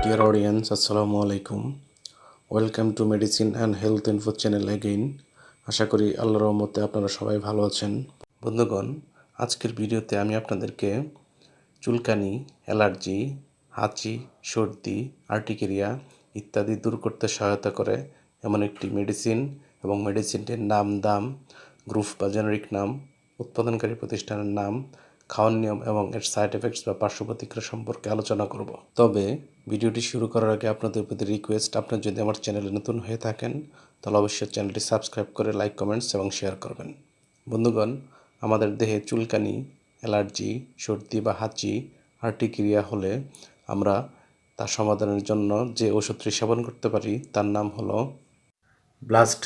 Dear audience, Assalamu alaikum. Welcome to Medicine and Health Info channel again. আশা করি আল্লাহর রহমতে আপনারা সবাই ভালো আছেন। বন্ধুগণ, আজকের ভিডিওতে আমি আপনাদেরকে চুলকানি, অ্যালার্জি, হাঁচি, সর্দি, আর্টিকেরিয়া ইত্যাদি দূর করতে সহায়তা করে এমন একটি মেডিসিন এবং মেডিসিনটির নাম, দাম, গ্রুপ বা জেনারিক নাম, উৎপাদনকারী প্রতিষ্ঠানের নাম, খাওয়ার নিয়ম এবং এর সাইড এফেক্টস বা পার্শ্ব প্রতিক্রিয়া সম্পর্কে আলোচনা করব। তবে ভিডিওটি শুরু করার আগে আপনাদের প্রতি রিকোয়েস্ট, আপনার যদি আমার চ্যানেলে নতুন হয়ে থাকেন তাহলে অবশ্যই চ্যানেলটি সাবস্ক্রাইব করে লাইক, কমেন্টস এবং শেয়ার করবেন। বন্ধুগণ, আমাদের দেহে চুলকানি, অ্যালার্জি, সর্দি বা হাঁচি, আর্টিকেরিয়া হলে আমরা তার সমাধানের জন্য যে ওষুধটি সেবন করতে পারি তার নাম হলো ব্লাস্ট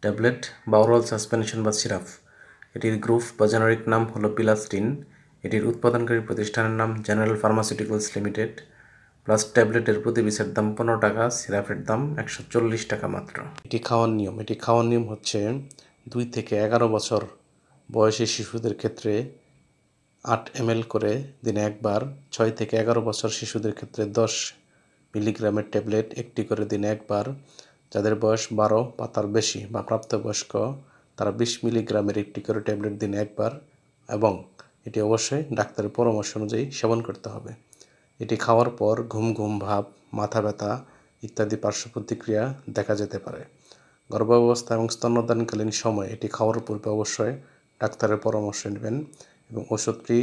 ট্যাবলেট বা ওরাল সাসপেনশন বা সিরাপ। এটির গ্রুপ বা জেনারিক নাম হলো পিলাস্টিন। এটির উৎপাদনকারী প্রতিষ্ঠানের নাম জেনারেল ফার্মাসিউটিক্যালস লিমিটেড। প্লাস ট্যাবলেটের প্রতি পিসের দাম 15 টাকা, সিরাপের দাম 140 টাকা মাত্র। এটি খাওয়ার নিয়ম হচ্ছে 2 থেকে 11 বছর বয়সী শিশুদের ক্ষেত্রে 8 ml করে দিনে একবার, 6 থেকে 11 বছর শিশুদের ক্ষেত্রে 10 মিলিগ্রামের ট্যাবলেট একটি করে দিনে একবার, যাদের বয়স 12 বা তার বেশি বা প্রাপ্তবয়স্ক তারা 20 মিলিগ্রামের একটি করে ট্যাবলেট দিনে একবার, এবং এটি অবশ্যই ডাক্তারের পরামর্শ অনুযায়ী সেবন করতে হবে। এটি খাওয়ার পর ঘুম ভাব, মাথা ব্যথা ইত্যাদি পার্শ্ব প্রতিক্রিয়া দেখা যেতে পারে। গর্ভাবস্থা এবং স্তন্যদানকালীন সময় এটি খাওয়ার পূর্বে অবশ্যই ডাক্তারের পরামর্শ নেবেন এবং ওষুধটি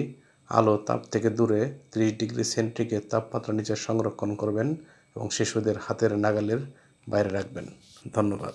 আলো তাপ থেকে দূরে 30 ডিগ্রি সেন্টিগ্রেড তাপমাত্রা নিচে সংরক্ষণ করবেন এবং শিশুদের হাতের নাগালের বাইরে রাখবেন। ধন্যবাদ।